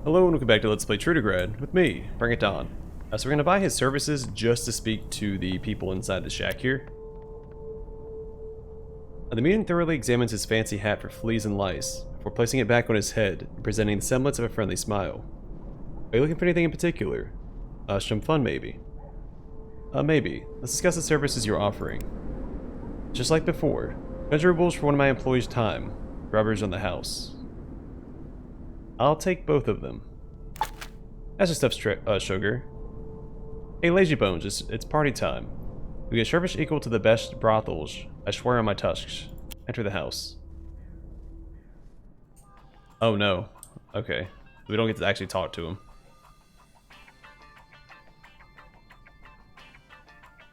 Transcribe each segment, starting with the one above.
Hello and welcome back to Let's Play Trudograd with me, BringItDon. So we're going to buy his services just to speak to the people inside the shack here. The mutant thoroughly examines his fancy hat for fleas and lice, before placing it back on his head and presenting the semblance of a friendly smile. Are you looking for anything in particular? Some fun maybe? Maybe. Let's discuss the services you're offering. Just like before, 100 rubles for one of my employees' time, robbers on the house. I'll take both of them. That's just stuff, sugar. Hey, lazy bones, it's party time. We get service equal to the best brothels. I swear on my tusks. Enter the house. Oh no. Okay. We don't get to actually talk to him.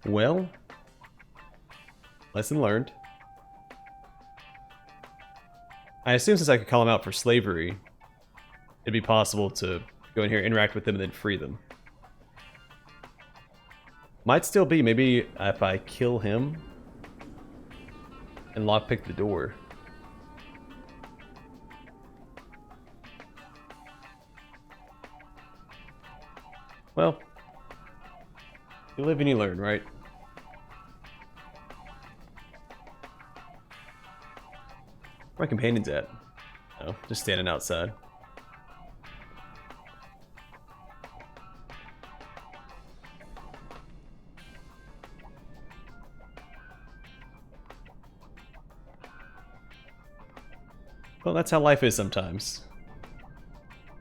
Well, lesson learned. I assume since I could call him out for slavery, it'd be possible to go in here, interact with them, and then free them. Might still be, maybe if I kill him and lockpick the door. Well, you live and you learn, right? Where my companion's at? Oh, just standing outside. Well, that's how life is sometimes.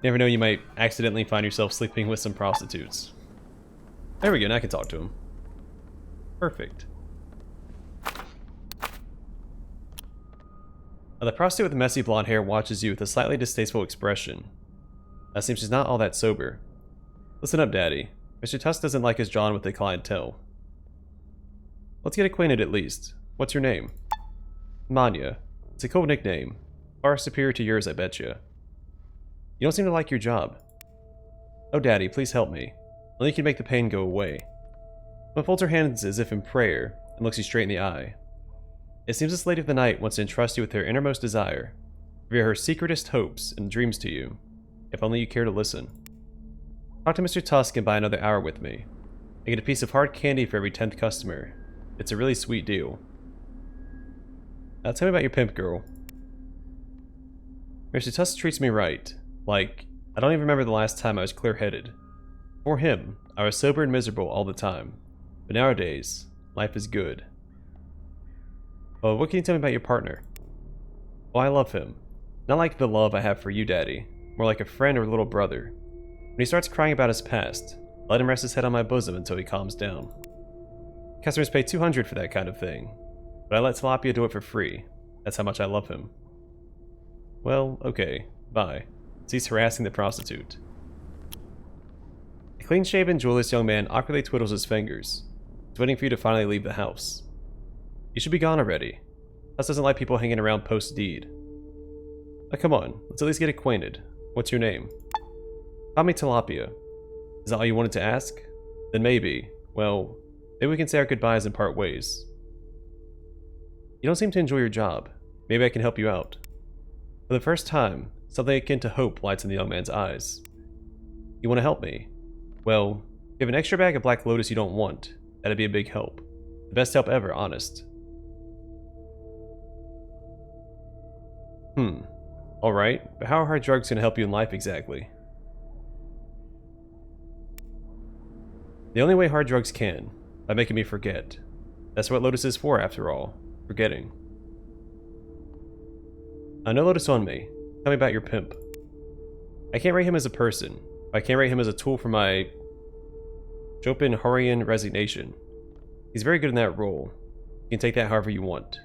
You never know, you might accidentally find yourself sleeping with some prostitutes. There we go, now I can talk to him. Perfect. The prostitute with the messy blonde hair watches you with a slightly distasteful expression. It seems she's not all that sober. Listen up, Daddy. Mr. Tusk doesn't like his John with the clientele. Let's get acquainted at least. What's your name? Manya. It's a cool nickname. Far superior to yours, I betcha. You don't seem to like your job. Oh, Daddy, please help me. Only you can make the pain go away. One folds her hands as if in prayer and looks you straight in the eye. It seems this lady of the night wants to entrust you with her innermost desire, reveal her secretest hopes and dreams to you, if only you care to listen. Talk to Mr. Tusk and buy another hour with me. I get a piece of hard candy for every 10th customer. It's a really sweet deal. Now tell me about your pimp, girl. Mr. Tusk treats me right. Like, I don't even remember the last time I was clear-headed. For him, I was sober and miserable all the time. But nowadays, life is good. Oh, what can you tell me about your partner? Oh, I love him. Not like the love I have for you, Daddy. More like a friend or little brother. When he starts crying about his past, I let him rest his head on my bosom until he calms down. Customers pay 200 for that kind of thing. But I let Tilapia do it for free. That's how much I love him. Well, okay. Bye. Cease harassing the prostitute. A clean-shaven, jewelless young man awkwardly twiddles his fingers. He's waiting for you to finally leave the house. You should be gone already. Tusk doesn't like people hanging around post-deed. Now come on, let's at least get acquainted. What's your name? Call me Tilapia. Is that all you wanted to ask? Then maybe, well, maybe we can say our goodbyes and part ways. You don't seem to enjoy your job. Maybe I can help you out. For the first time, something akin to hope lights in the young man's eyes. You want to help me? Well, if you have an extra bag of Black Lotus you don't want, that'd be a big help. The best help ever, honest. Alright, but how are hard drugs going to help you in life exactly? The only way hard drugs can, by making me forget. That's what Lotus is for, after all. Forgetting. No Lotus on me. Tell me about your pimp. I can't rate him as a person, but I can rate him as a tool for my Schopenhauerian resignation. He's very good in that role. You can take that however you want.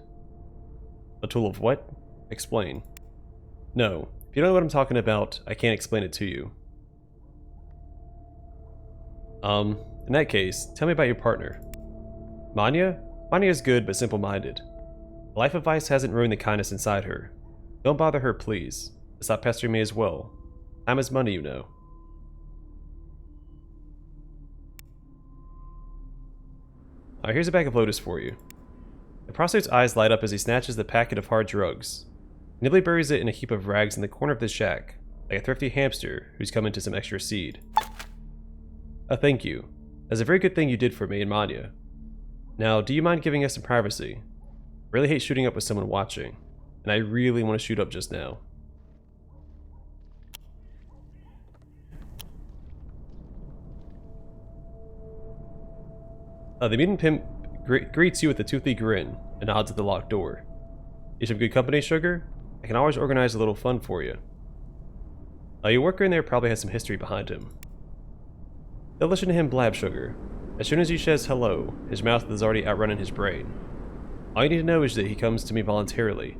A tool of what? Explain. No, if you don't know what I'm talking about, I can't explain it to you. In that case, tell me about your partner. Manya? Manya is good but simple-minded. A life of vice hasn't ruined the kindness inside her. Don't bother her, please. Stop pestering me as well. Time is money, you know. Alright, here's a bag of Lotus for you. The prostitute's eyes light up as he snatches the packet of hard drugs. Nimbly buries it in a heap of rags in the corner of the shack, like a thrifty hamster who's come into some extra seed. Thank you. That's a very good thing you did for me and Manya. Now, do you mind giving us some privacy? I really hate shooting up with someone watching, and I really want to shoot up just now. The mutant pimp greets you with a toothy grin and nods at the locked door. You some good company, Sugar? I can always organize a little fun for you. Your worker in there probably has some history behind him. Don't listen to him blab, Sugar. As soon as he says hello, his mouth is already outrunning his brain. All you need to know is that he comes to me voluntarily.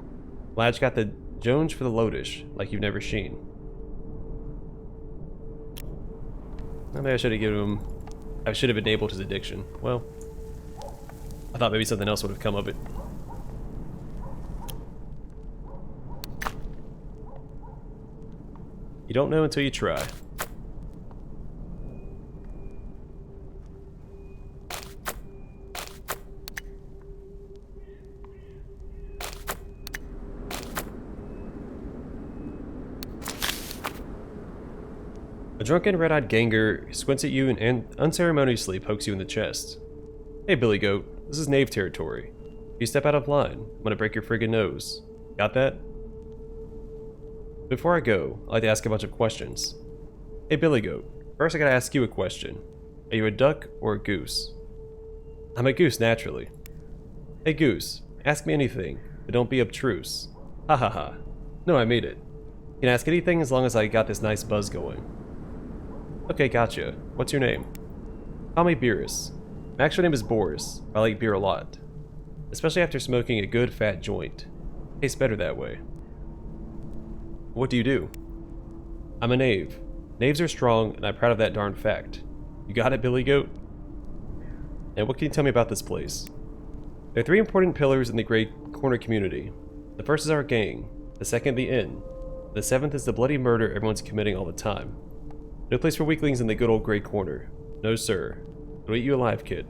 Lad's got the Jones for the Lotus, like you've never seen. Maybe I should have given him... I should have enabled his addiction. Well, I thought maybe something else would have come of it. You don't know until you try. A drunken, red-eyed ganger squints at you and unceremoniously pokes you in the chest. Hey, Billy Goat, this is Knave territory. If you step out of line, I'm gonna break your friggin' nose. Got that? Before I go, I'd like to ask a bunch of questions. Hey, Billy Goat, first I gotta ask you a question. Are you a duck or a goose? I'm a goose, naturally. Hey, Goose, ask me anything, but don't be obtruse. Ha ha ha. No, I made it. You can ask anything as long as I got this nice buzz going. Okay, gotcha. What's your name? Call me Beerus. My actual name is Boris. I like beer a lot. Especially after smoking a good fat joint. Tastes better that way. What do you do? I'm a knave. Knaves are strong, and I'm proud of that darn fact. You got it, Billy Goat? And what can you tell me about this place? There are 3 important pillars in the Grey Corner community. The first is our gang. The second, the inn. The 7th is the bloody murder everyone's committing all the time. No place for weaklings in the good old Grey Corner. No, sir. It'll eat you alive, kid.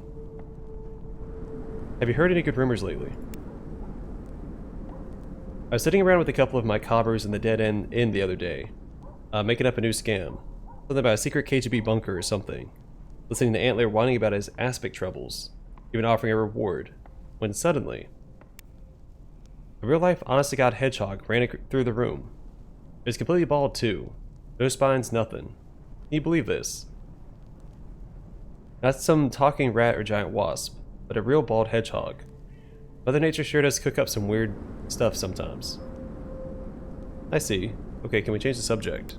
Have you heard any good rumors lately? I was sitting around with a couple of my cobbers in the dead end inn the other day, making up a new scam. Something about a secret KGB bunker or something. Listening to Antler whining about his aspic troubles, even offering a reward, when suddenly, a real-life honest-to-God hedgehog ran through the room. It was completely bald, too. No spines, nothing. Can you believe this? Not some talking rat or giant wasp, but a real bald hedgehog. Mother Nature sure does cook up some weird stuff sometimes. I see. Okay, can we change the subject?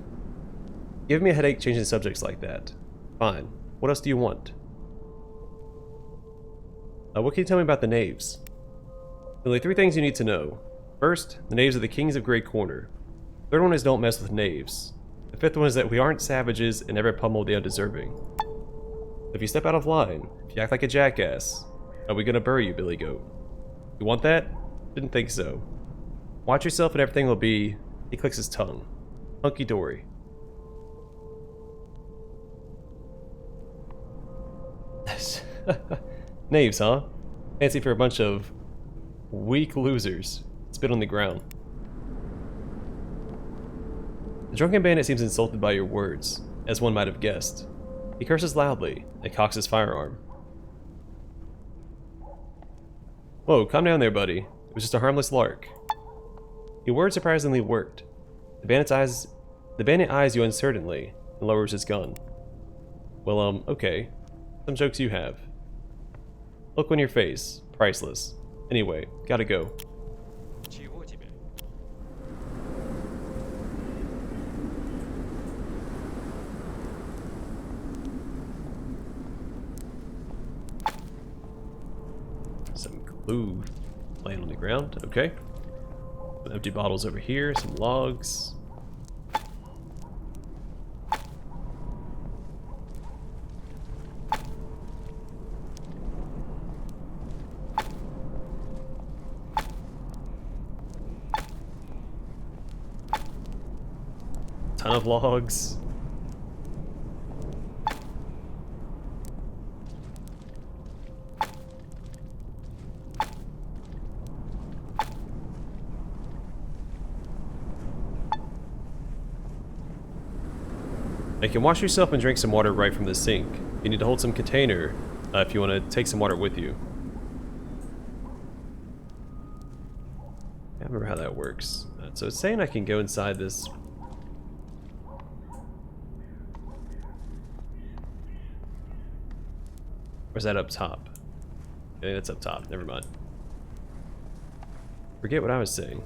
Give me a headache changing subjects like that. Fine. What else do you want? What can you tell me about the knaves? Only 3 things you need to know. First, the knaves are the kings of Grey Corner. Third one is don't mess with knaves. The 5th one is that we aren't savages and never pummel the undeserving. If you step out of line, if you act like a jackass, are we gonna bury you, Billy Goat? You want that? Didn't think so. Watch yourself and everything will be... He clicks his tongue. Hunky-dory. Knaves, huh? Fancy for a bunch of weak losers. Spit on the ground. The drunken bandit seems insulted by your words, as one might have guessed. He curses loudly and cocks his firearm. Whoa, calm down there, buddy. It was just a harmless lark. Your words surprisingly worked. The bandit eyes you uncertainly and lowers his gun. Well, okay. Some jokes you have. Look on your face. Priceless. Anyway, gotta go. Some glue laying on the ground. Okay. Some empty bottles over here. Some logs. Ton of logs. You can wash yourself and drink some water right from the sink. You need to hold some container if you want to take some water with you. I don't remember how that works. So it's saying I can go inside this. Or is that up top? I think that's up top. Never mind. Forget what I was saying.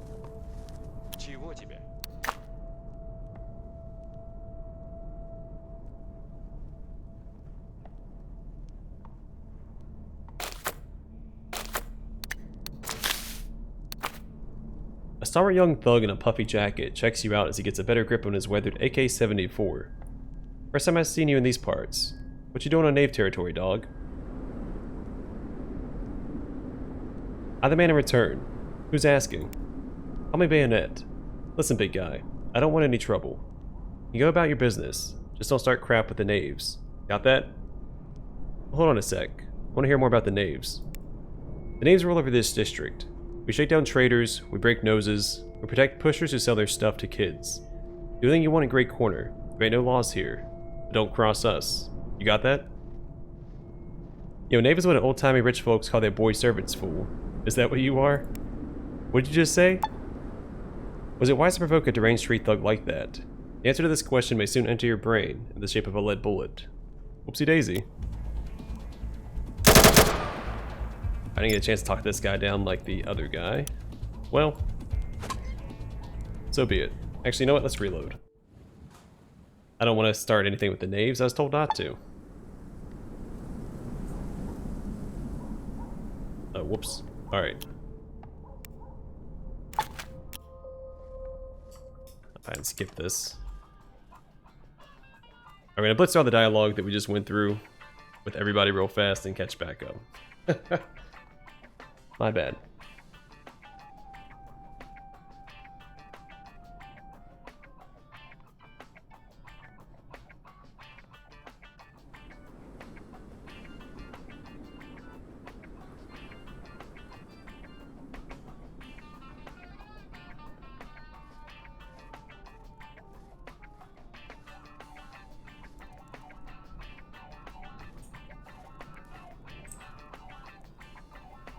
A stalwart young thug in a puffy jacket checks you out as he gets a better grip on his weathered AK-74. First time I've seen you in these parts. What you doing on Knave territory, dog? I'm the man in return. Who's asking? Call me Bayonet. Listen, big guy. I don't want any trouble. You go about your business. Just don't start crap with the knaves. Got that? Hold on a sec. I want to hear more about the knaves. The knaves rule over this district. We shake down traitors, we break noses, we protect pushers who sell their stuff to kids. Do anything you want in Great Corner. There ain't no laws here. But don't cross us. You got that? Yo, knave is what old-timey rich folks call their boy servants, fool. Is that what you are? What did you just say? Was it wise to provoke a deranged street thug like that? The answer to this question may soon enter your brain in the shape of a lead bullet. Whoopsie daisy. I didn't get a chance to talk this guy down like the other guy. Well, so be it. Actually, you know what? Let's reload. I don't want to start anything with the knaves. I was told not to. Oh, whoops. Alright. I can skip this. I'm going to blitz all the dialogue that we just went through with everybody real fast and catch back up. My bad.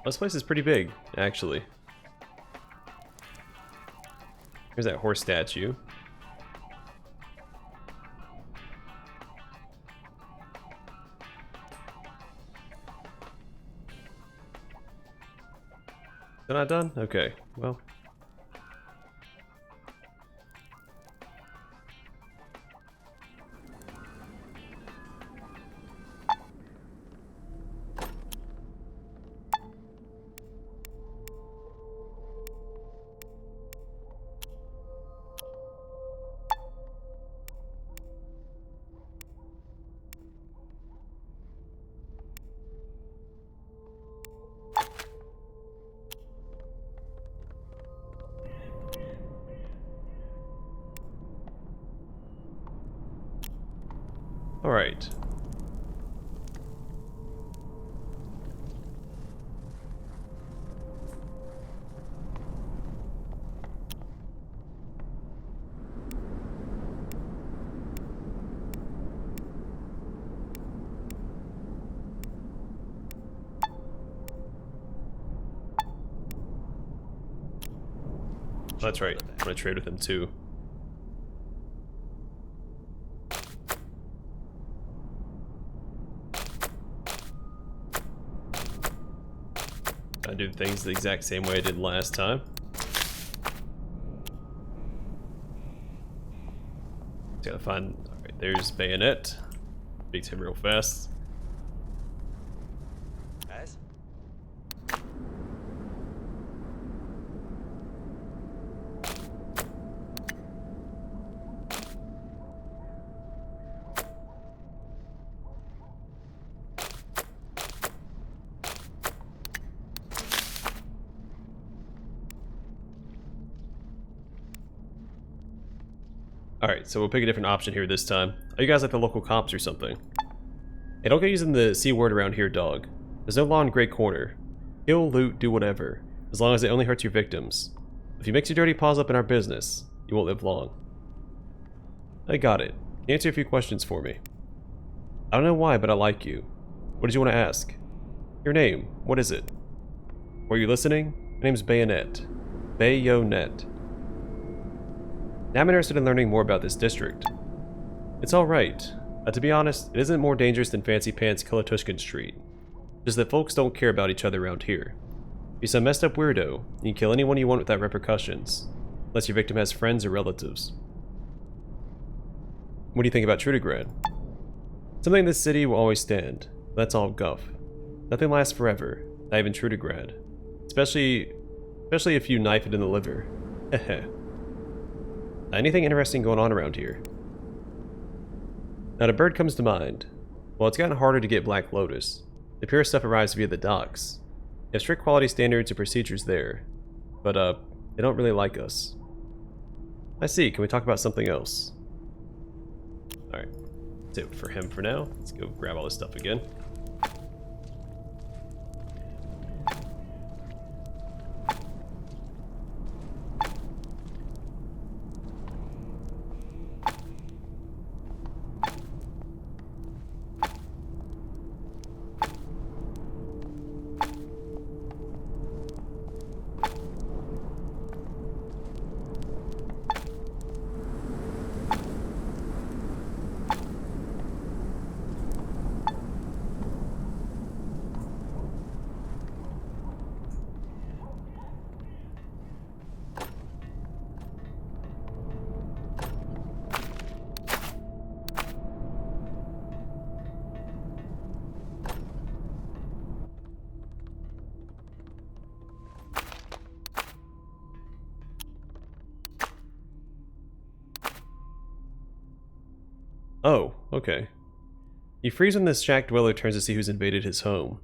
This place is pretty big, actually. Here's that horse statue. Still not done? Okay, well. All right. That's right. I'm gonna trade with him too. I do things the exact same way I did last time. Just gotta find. Alright, there's Bayonet. Beats him real fast. Alright, so we'll pick a different option here this time. Are you guys like the local cops or something? Hey, don't get using the C word around here, dog. There's no law in Great Corner. Kill, loot, do whatever. As long as it only hurts your victims. If you mix your dirty paws up in our business, you won't live long. I got it. you answer a few questions for me? I don't know why, but I like you. What did you want to ask? Your name, what is it? Were you listening? My name's Bayonet. Bayonet. Now I'm interested in learning more about this district. It's alright. To be honest, it isn't more dangerous than Fancy Pants Kolatushkin Street. Just that folks don't care about each other around here. If you're some messed up weirdo, you can kill anyone you want without repercussions. Unless your victim has friends or relatives. What do you think about Trudograd? Something in this city will always stand. That's all guff. Nothing lasts forever, not even Trudograd. Especially if you knife it in the liver. Heh. Anything interesting going on around here? Not a bird comes to mind. Well, it's gotten harder to get Black Lotus. The pure stuff arrives via the docks. They have strict quality standards and procedures there. But, they don't really like us. I see. Can we talk about something else? Alright. That's it for him for now. Let's go grab all this stuff again. Oh, okay. You freeze when this shack dweller turns to see who's invaded his home,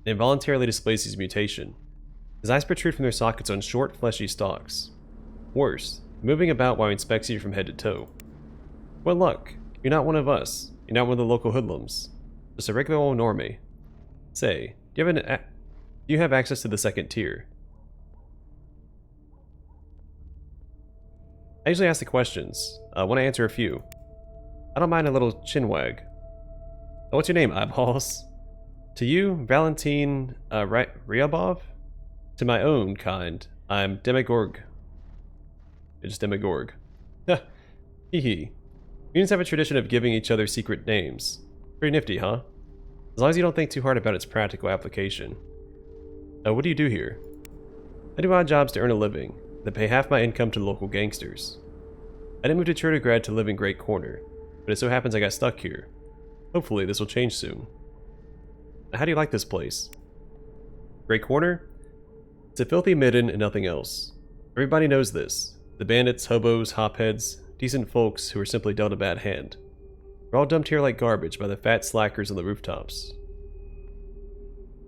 and involuntarily displays his mutation. His eyes protrude from their sockets on short, fleshy stalks. Worse, moving about while he inspects you from head to toe. What luck? You're not one of us. You're not one of the local hoodlums. Just a regular old normie. Say, do you have access to the second tier? I usually ask the questions. I want to answer a few. I don't mind a little chinwag. What's your name, eyeballs? To you, Valentin Ryabov? To my own kind, I'm Demigorg. It's Demigorg. Heh. Hee hee. Mutants have a tradition of giving each other secret names. Pretty nifty, huh? As long as you don't think too hard about its practical application. What do you do here? I do odd jobs to earn a living, then pay half my income to the local gangsters. I didn't move to Trudograd to live in Great Corner, but it so happens I got stuck here. Hopefully this will change soon. How do you like this place? Great Corner? It's a filthy midden and nothing else. Everybody knows this. The bandits, hobos, hopheads, decent folks who are simply dealt a bad hand. We're all dumped here like garbage by the fat slackers on the rooftops.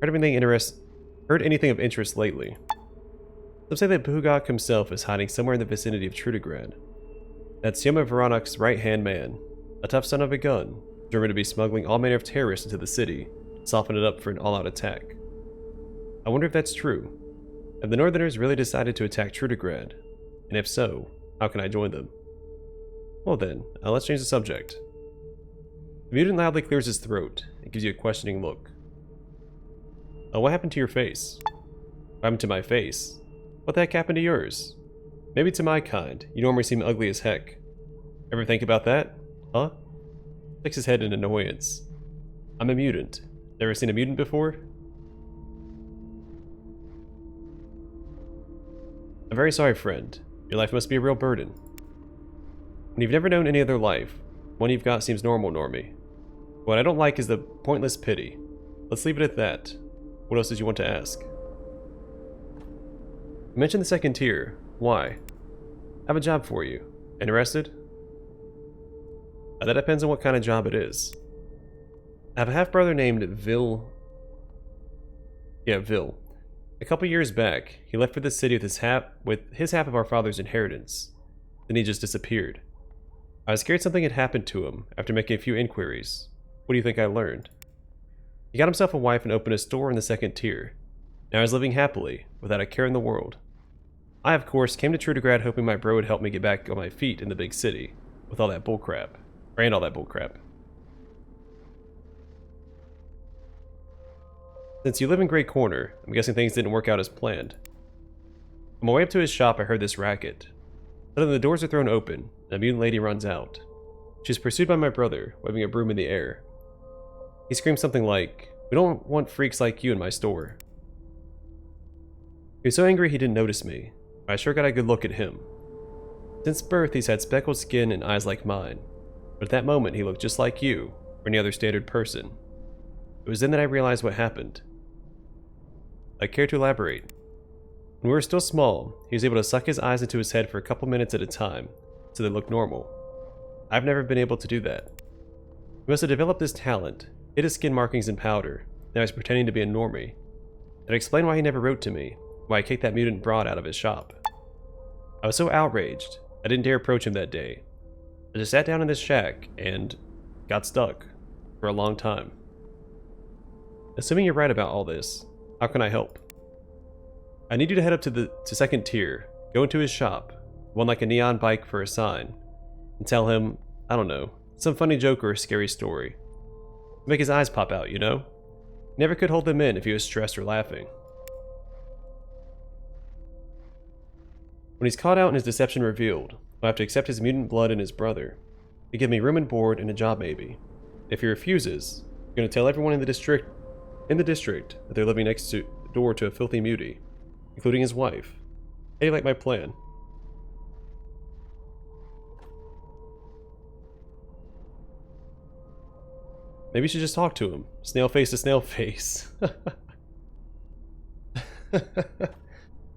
Heard anything of interest lately? Some say that Bugak himself is hiding somewhere in the vicinity of Trudograd. That's Yoma Veronok's right-hand man. A tough son of a gun, determined to be smuggling all manner of terrorists into the city, soften it up for an all-out attack. I wonder if that's true. Have the Northerners really decided to attack Trudograd? And if so, how can I join them? Well then, let's change the subject. The mutant loudly clears his throat and gives you a questioning look. What happened to your face? What happened to my face? What the heck happened to yours? Maybe to my kind. You normally seem ugly as heck. Ever think about that? Huh? Sticks his head in annoyance. I'm a mutant. Never seen a mutant before? I'm very sorry, friend. Your life must be a real burden. When you've never known any other life, one you've got seems normal, normie. What I don't like is the pointless pity. Let's leave it at that. What else did you want to ask? You mentioned the second tier. Why? I have a job for you. Interested? That depends on what kind of job it is. I have a half-brother named Vil. Yeah, Vil. A couple years back, he left for the city with his half of our father's inheritance. Then he just disappeared. I was scared something had happened to him after making a few inquiries. What do you think I learned? He got himself a wife and opened a store in the second tier. Now he's living happily, without a care in the world. I, of course, came to Trudograd hoping my bro would help me get back on my feet in the big city, with all that bullcrap. And all that bullcrap. Since you live in Grey Corner, I'm guessing things didn't work out as planned. On my way up to his shop, I heard this racket. Suddenly the doors are thrown open, and a mutant lady runs out. She's pursued by my brother, waving a broom in the air. He screams something like, "We don't want freaks like you in my store." He was so angry he didn't notice me, but I sure got a good look at him. Since birth, he's had speckled skin and eyes like mine, but at that moment he looked just like you, or any other standard person. It was then that I realized what happened. I care to elaborate. When we were still small, he was able to suck his eyes into his head for a couple minutes at a time, so they looked normal. I've never been able to do that. He must have developed this talent, hid his skin markings in powder, now he's pretending to be a normie. That explained why he never wrote to me, why I kicked that mutant broad out of his shop. I was so outraged, I didn't dare approach him that day. I just sat down in this shack and got stuck for a long time. Assuming you're right about all this, how can I help? I need you to head up to second tier, go into his shop, one like a neon bike for a sign, and tell him, I don't know, some funny joke or a scary story. Make his eyes pop out, you know? Never could hold them in if he was stressed or laughing. When he's caught out and his deception revealed, I'll have to accept his mutant blood and his brother. He'll give me room and board and a job maybe. If he refuses, I'm going to tell everyone in the district that they're living next door to a filthy mutie, including his wife. How do you like my plan? Maybe you should just talk to him. Snail face to snail face. I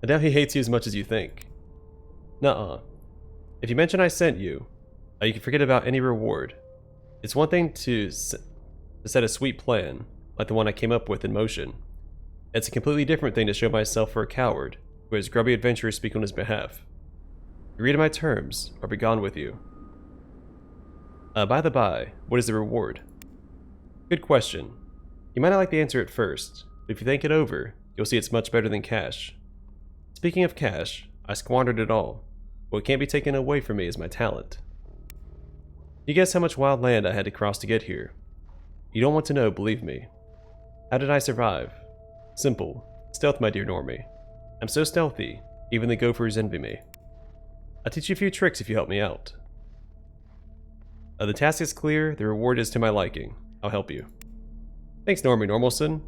doubt he hates you as much as you think. Nuh-uh. If you mention I sent you, you can forget about any reward. It's one thing to set a sweet plan, like the one I came up with in motion. It's a completely different thing to show myself for a coward, who has grubby adventurers speak on his behalf. Agree to my terms, or be gone with you. By the by, what is the reward? Good question. You might not like the answer at first, but if you think it over, you'll see it's much better than cash. Speaking of cash, I squandered it all. What can't be taken away from me is my talent. You guess how much wild land I had to cross to get here? You don't want to know, believe me. How did I survive? Simple. Stealth, my dear normie. I'm so stealthy, even the gophers envy me. I'll teach you a few tricks if you help me out. The task is clear, the reward is to my liking. I'll help you. Thanks, Normie Normalson.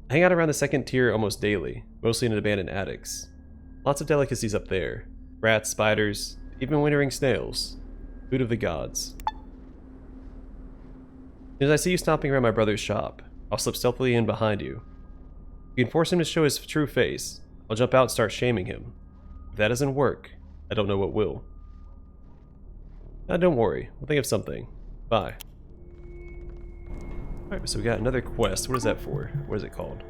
I hang out around the second tier almost daily, mostly in abandoned attics. Lots of delicacies up there. Rats, spiders, even wintering snails. Food of the gods. As I see you stomping around my brother's shop, I'll slip stealthily in behind you. If you can force him to show his true face, I'll jump out and start shaming him. If that doesn't work, I don't know what will. Don't worry, we'll think of something. Bye. Alright, so we got another quest. What is that for? What is it called?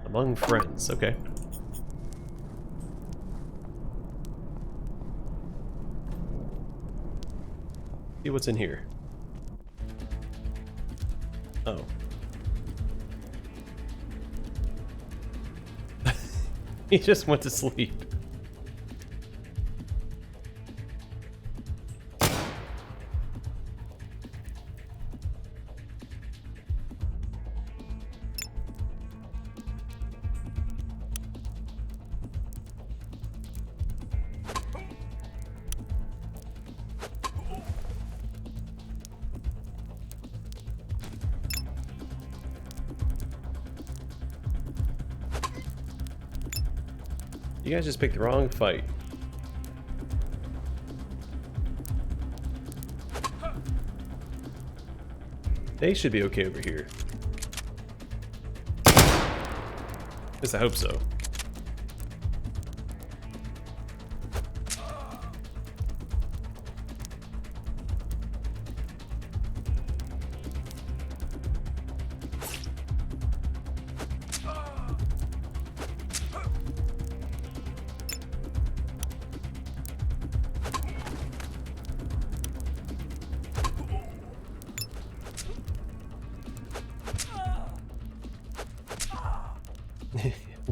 Among friends, okay. See what's in here. Oh. He just went to sleep. You guys just picked the wrong fight. They should be okay over here. At least I hope so.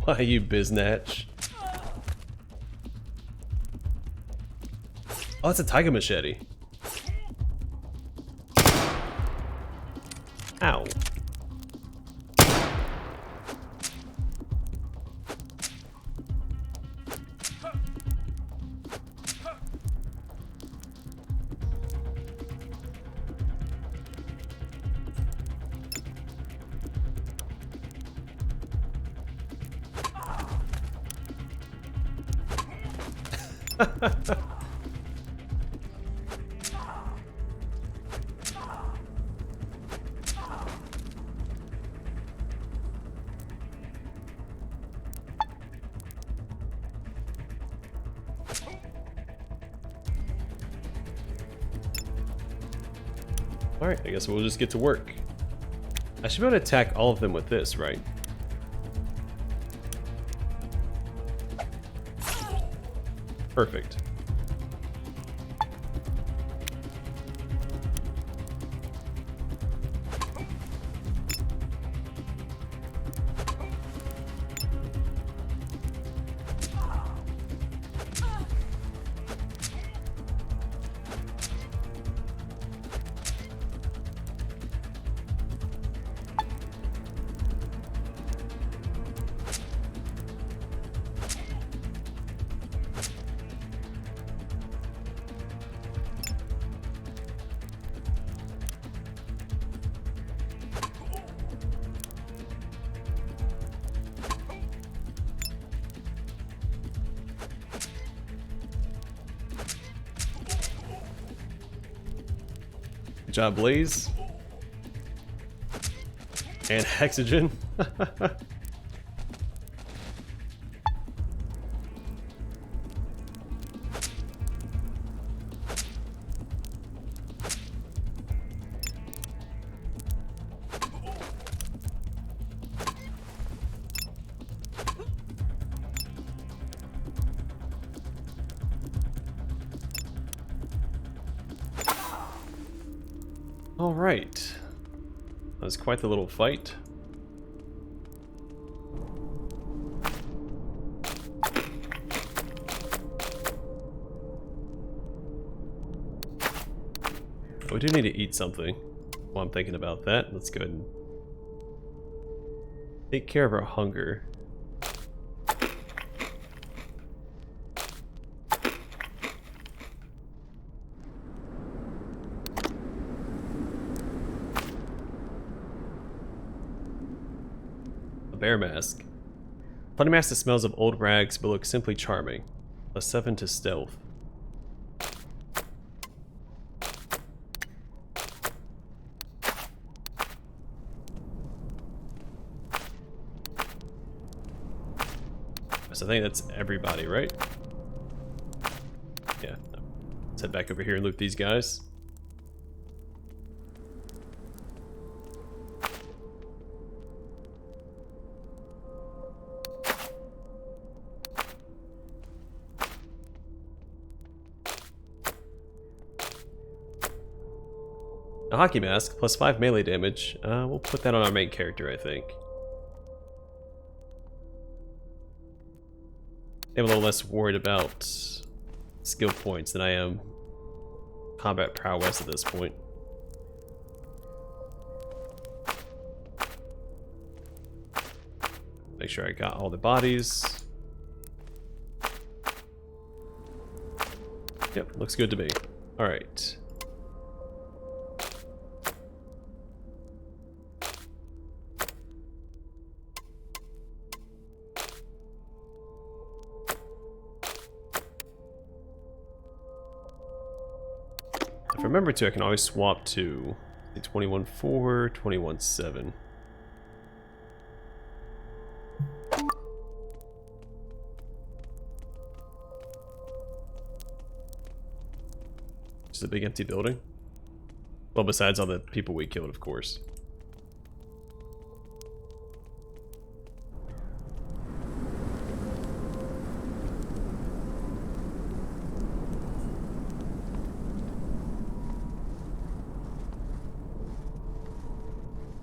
Why, you biznatch? Oh, it's a tiger machete. Ow. Alright, I guess we'll just get to work. I should be able to attack all of them with this, right? Perfect. Good job, Blaze. And Hexogen. All right. That was quite the little fight. We do need to eat something. While I'm thinking about that, let's go ahead and take care of our hunger. Bear mask. Funny mask that smells of old rags but looks simply charming. +7 to stealth. So I think that's everybody, right? Yeah. Let's head back over here and loot these guys. A hockey mask, +5 melee damage. We'll put that on our main character, I think. I'm a little less worried about skill points than I am combat prowess at this point. Make sure I got all the bodies. Yep, looks good to me. Alright. If I remember to, I can always swap to 21.4, 21.7. Just a big empty building. Well, besides all the people we killed, of course.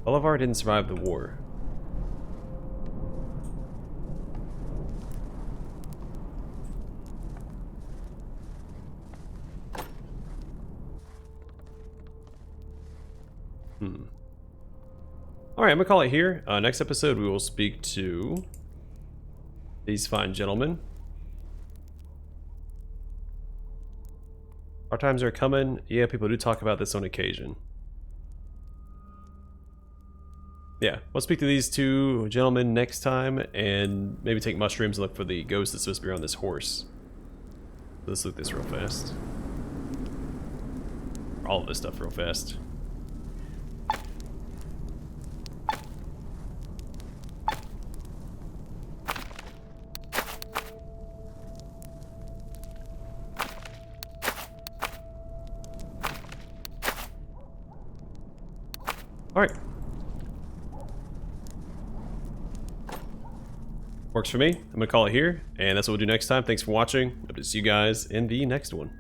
Baldur didn't survive the war. Alright, I'm gonna call it here. Next episode, we will speak to these fine gentlemen. Our times are coming. Yeah, people do talk about this on occasion. Yeah, we'll speak to these two gentlemen next time, and maybe take mushrooms and look for the ghost that's supposed to be on this horse. Let's look this real fast. All of this stuff real fast. Alright. Works for me. I'm gonna call it here, and that's what we'll do next time. Thanks for watching. Hope to see you guys in the next one.